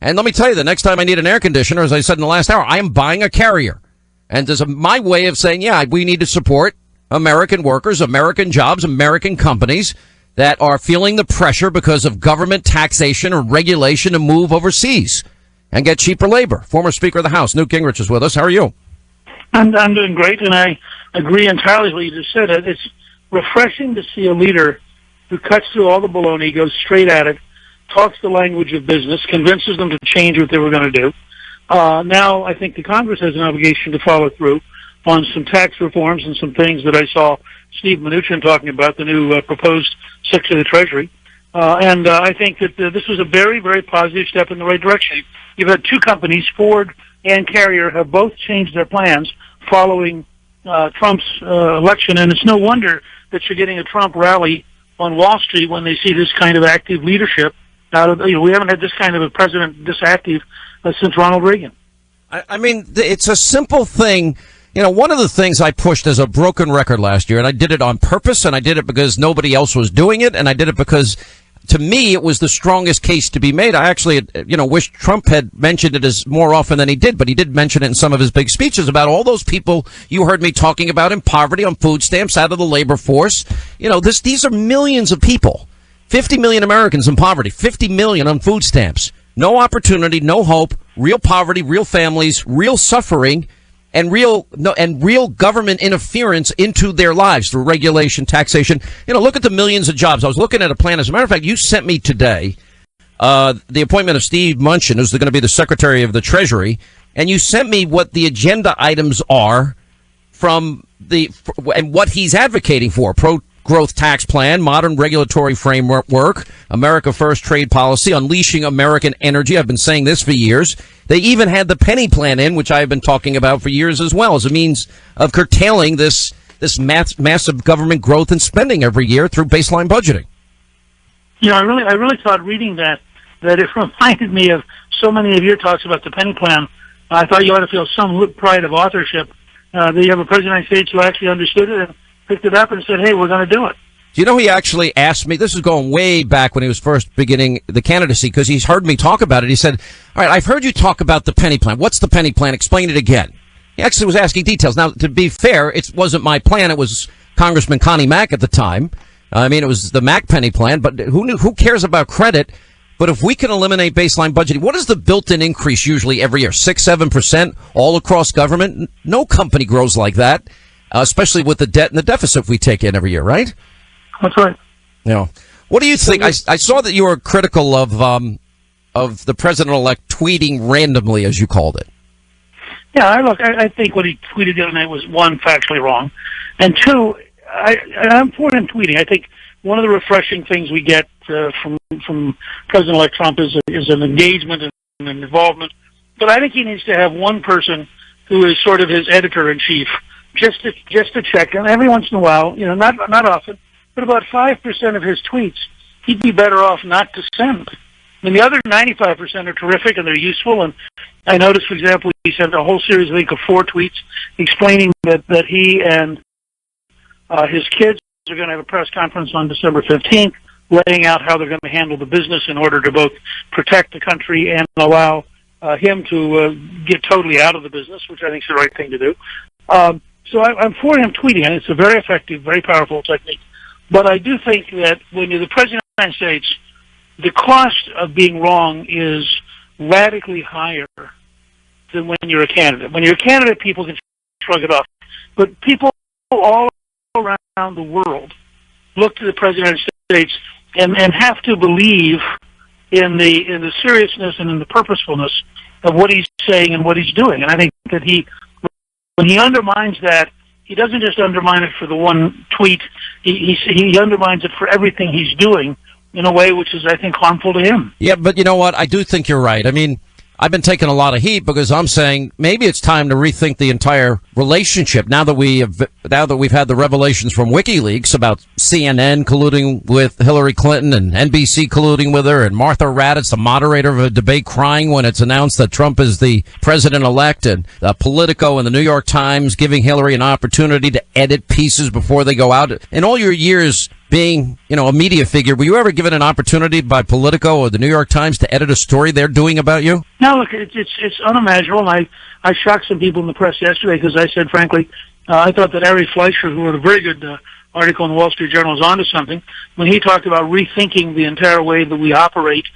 And let me tell you, the next time I need an air conditioner, as I said in the last hour, I am buying a Carrier. And there's my way of saying, yeah, we need to support American workers, American jobs, American companies that are feeling the pressure because of government taxation or regulation to move overseas and get cheaper labor. Former Speaker of the House, Newt Gingrich, is with us. How are you? I'm doing great, and I agree entirely with what you just said. It's refreshing to see a leader who cuts through all the baloney, goes straight at it, talks the language of business, convinces them to change what they were going to do. Now I think the Congress has an obligation to follow through on some tax reforms and some things that I saw Steve Mnuchin talking about, the new proposed Secretary of the Treasury. And I think that this was a very, very positive step in the right direction. You've had two companies, Ford and Carrier, have both changed their plans following Trump's election, and it's no wonder that you're getting a Trump rally on Wall Street when they see this kind of active leadership. We haven't had this kind of a president this active since Ronald Reagan. I mean, it's a simple thing. You know, one of the things I pushed as a broken record last year, and I did it on purpose, and I did it because nobody else was doing it, and I did it because, to me, it was the strongest case to be made. I actually, wish Trump had mentioned it as more often than he did, but he did mention it in some of his big speeches about all those people you heard me talking about in poverty, on food stamps, out of the labor force. These are millions of people. 50 million Americans in poverty, 50 million on food stamps. No opportunity, no hope, real poverty, real families, real suffering, and real government interference into their lives through regulation, taxation. Look at the millions of jobs. I was looking at a plan. As a matter of fact, you sent me today the appointment of Steve Mnuchin, who's going to be the Secretary of the Treasury, and you sent me what the agenda items are and what he's advocating for. Pro-growth tax plan, modern regulatory framework, America First trade policy, unleashing American energy. I've been saying this for years. They even had the penny plan in, which I've been talking about for years as well, as a means of curtailing this massive government growth and spending every year through baseline budgeting. I really thought reading that it reminded me of so many of your talks about the penny plan. I thought you ought to feel some pride of authorship. That you have a president of the United States who actually understood it and picked it up and said, hey, we're going to do it. Do you know he actually asked me, this is going way back when he was first beginning the candidacy, because he's heard me talk about it. He said, all right, I've heard you talk about the penny plan. What's the penny plan? Explain it again. He actually was asking details. Now, to be fair, it wasn't my plan. It was Congressman Connie Mack at the time. It was the Mack penny plan, but who cares about credit? But if we can eliminate baseline budgeting, what is the built-in increase usually every year? 6-7% all across government? No company grows like that, especially with the debt and the deficit we take in every year, right? That's right. What do you think? I saw that you were critical of the president-elect tweeting randomly, as you called it. Yeah, I think what he tweeted the other night was, one, factually wrong, and two, I'm for him tweeting. I think one of the refreshing things we get from President-elect Trump is an engagement and an involvement. But I think he needs to have one person who is sort of his editor-in-chief, just to check, and every once in a while, not often, but about 5% of his tweets, he'd be better off not to send. I mean, the other 95% are terrific and they're useful. And I noticed, for example, he sent a whole series, I think, of 4 tweets explaining that he and his kids are going to have a press conference on December 15th, laying out how they're going to handle the business in order to both protect the country and allow him to get totally out of the business, which I think is the right thing to do. So I'm for him tweeting, and it's a very effective, very powerful technique. But I do think that when you're the President of the United States, the cost of being wrong is radically higher than when you're a candidate. When you're a candidate, people can shrug it off. But people all around the world look to the President of the United States and have to believe in the seriousness and in the purposefulness of what he's saying and what he's doing. And I think that when he undermines that, he doesn't just undermine it for the one tweet. He undermines it for everything he's doing in a way which is, I think, harmful to him. Yeah, but you know what? I do think you're right. I mean, I've been taking a lot of heat because I'm saying maybe it's time to rethink the entire relationship now that we've had the revelations from WikiLeaks about CNN colluding with Hillary Clinton and NBC colluding with her, and Martha Raddatz, the moderator of a debate, crying when it's announced that Trump is the president-elect, and Politico and the New York Times giving Hillary an opportunity to edit pieces before they go out. In all your years being, a media figure, were you ever given an opportunity by Politico or the New York Times to edit a story they're doing about you? No, look, it's unimaginable. I shocked some people in the press yesterday because I said, frankly, I thought that Ari Fleischer, who wrote a very good article in the Wall Street Journal, was onto something when he talked about rethinking the entire way that we operate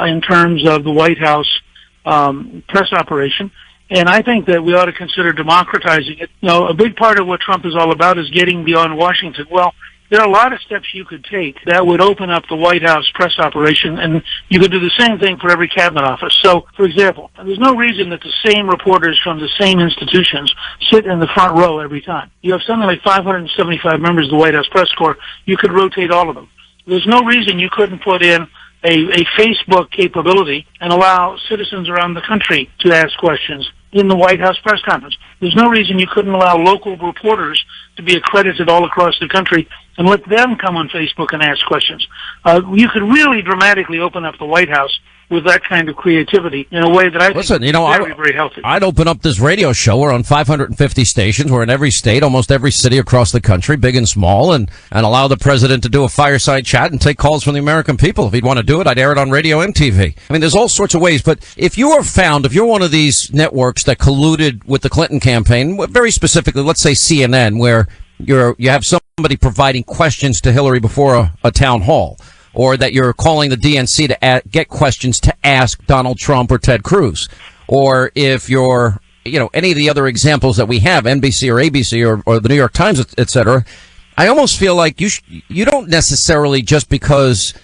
in terms of the White House press operation. And I think that we ought to consider democratizing it. A big part of what Trump is all about is getting beyond Washington. Well, there are a lot of steps you could take that would open up the White House press operation, and you could do the same thing for every cabinet office. So, for example, there's no reason that the same reporters from the same institutions sit in the front row every time. You have something like 575 members of the White House press corps. You could rotate all of them. There's no reason you couldn't put in a Facebook capability and allow citizens around the country to ask questions in the White House press conference. There's no reason you couldn't allow local reporters to be accredited all across the country and let them come on Facebook and ask questions. You could really dramatically open up the White House with that kind of creativity in a way that I think is very healthy. I'd open up this radio show. We're on 550 stations. We're in every state, almost every city across the country, big and small, and allow the president to do a fireside chat and take calls from the American people. If he'd want to do it, I'd air it on radio and TV. I mean, there's all sorts of ways. But if you're one of these networks that colluded with the Clinton campaign, very specifically, let's say CNN, where you have somebody providing questions to Hillary before a town hall, or that you're calling the DNC to get questions to ask Donald Trump or Ted Cruz, or if you're, any of the other examples that we have, NBC or ABC or the New York Times, et cetera, I almost feel like you don't necessarily, just because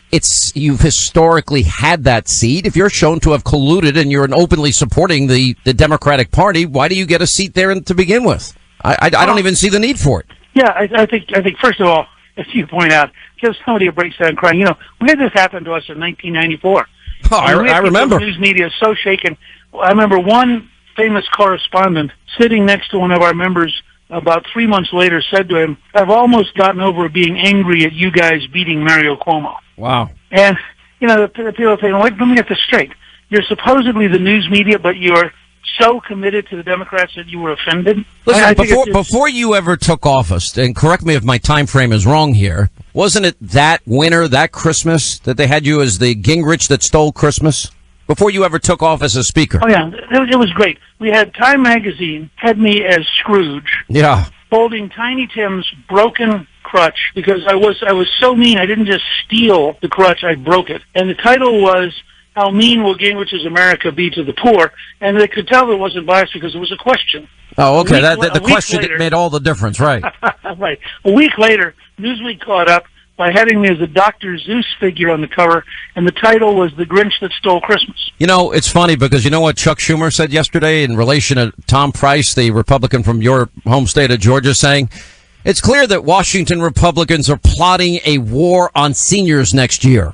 you've historically had that seat, if you're shown to have colluded and you're openly supporting the Democratic Party, why do you get a seat there to begin with? I don't even see the need for it. Yeah, I think first of all, as you point out, give somebody a break down crying. We had this happen to us in 1994. Oh, I remember. The news media is so shaken. I remember one famous correspondent sitting next to one of our members about 3 months later said to him, "I've almost gotten over being angry at you guys beating Mario Cuomo." Wow. And, the people are saying, wait, let me get this straight. You're supposedly the news media, but you're so committed to the Democrats that you were offended? Listen, before you ever took office, and correct me if my time frame is wrong here, wasn't it that winter, that Christmas, that they had you as the Gingrich that stole Christmas? Before you ever took office as Speaker? Oh, yeah. It was great. We had Time Magazine had me as Scrooge. Yeah. Holding Tiny Tim's broken crutch, because I was so mean. I didn't just steal the crutch, I broke it. And the title was, "How Mean Will Gingrich's America Be to the Poor?" And they could tell it wasn't biased because it was a question. Oh, okay. The question later, made all the difference, right? Right. A week later, Newsweek caught up by having me as a Dr. Seuss figure on the cover, and the title was "The Grinch That Stole Christmas." It's funny because you know what Chuck Schumer said yesterday in relation to Tom Price, the Republican from your home state of Georgia, saying, "It's clear that Washington Republicans are plotting a war on seniors next year."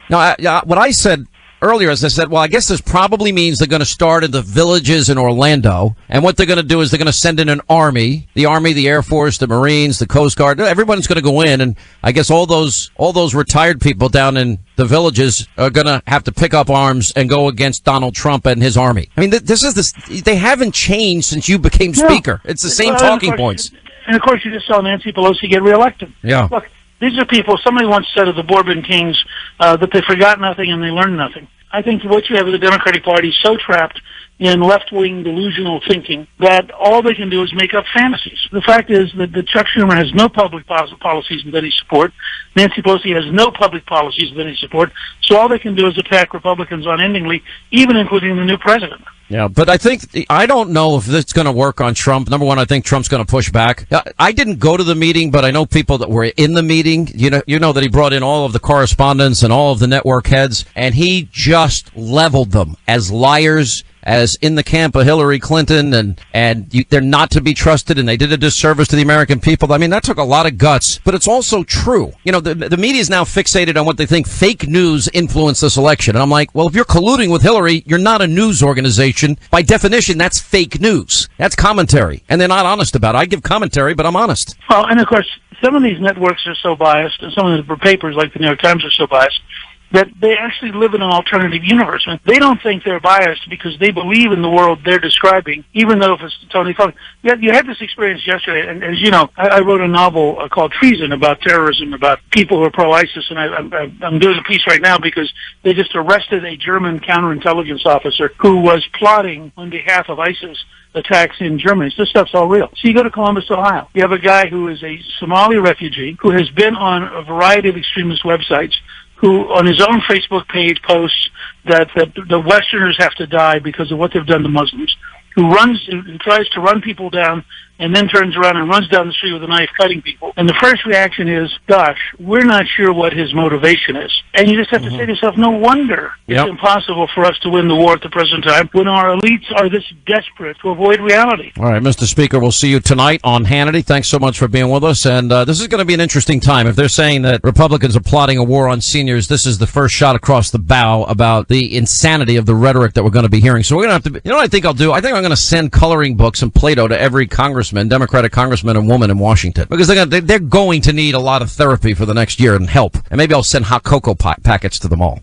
Now, what I said earlier, as I said, well, I guess this probably means they're going to start in the villages in Orlando, and what they're going to do is they're going to send in an army, the Air Force, the Marines, the Coast Guard. Everyone's going to go in, and I guess all those retired people down in the villages are going to have to pick up arms and go against Donald Trump and his army. I mean, they haven't changed since you became Speaker. It's the same talking points. And of course, you just saw Nancy Pelosi get reelected. Yeah. Look, these are people, somebody once said of the Bourbon Kings that they forgot nothing and they learned nothing. I think what you have is the Democratic Party so trapped in left-wing delusional thinking that all they can do is make up fantasies. The fact is that Chuck Schumer has no public policies with any support. Nancy Pelosi has no public policies with any support. So all they can do is attack Republicans unendingly, even including the new president. Yeah, but I don't know if this is going to work on Trump. Number one, I think Trump's going to push back. I didn't go to the meeting, but I know people that were in the meeting. You know that he brought in all of the correspondents and all of the network heads, and he just leveled them as liars, as in the camp of Hillary Clinton, and they're not to be trusted, and they did a disservice to the American people. I mean, that took a lot of guts, but it's also true. The media is now fixated on what they think fake news influenced this election. And I'm like, well, if you're colluding with Hillary, you're not a news organization. By definition, that's fake news. That's commentary. And they're not honest about it. I give commentary, but I'm honest. Well, and of course, some of these networks are so biased, and some of the papers like the New York Times are so biased, that they actually live in an alternative universe. And they don't think they're biased because they believe in the world they're describing, even though if it's totally false. You had this experience yesterday, and as you know, I wrote a novel called Treason about terrorism, about people who are pro-ISIS, and I'm doing a piece right now because they just arrested a German counterintelligence officer who was plotting on behalf of ISIS attacks in Germany. So this stuff's all real. So you go to Columbus, Ohio. You have a guy who is a Somali refugee who has been on a variety of extremist websites, who on his own Facebook page posts that the Westerners have to die because of what they've done to Muslims, who tries to run people down and then turns around and runs down the street with a knife cutting people. And the first reaction is, gosh, we're not sure what his motivation is. And you just have to say to yourself, no wonder it's impossible for us to win the war at the present time when our elites are this desperate to avoid reality. All right, Mr. Speaker, we'll see you tonight on Hannity. Thanks so much for being with us. And this is going to be an interesting time. If they're saying that Republicans are plotting a war on seniors, this is the first shot across the bow about the insanity of the rhetoric that we're going to be hearing. So we're going to have to, you know what I think I'll do? I think I'm going to send coloring books and Play-Doh to every congressman, Democratic congressman and woman in Washington, because they're going to need a lot of therapy for the next year and help. And maybe I'll send hot cocoa packets to them all.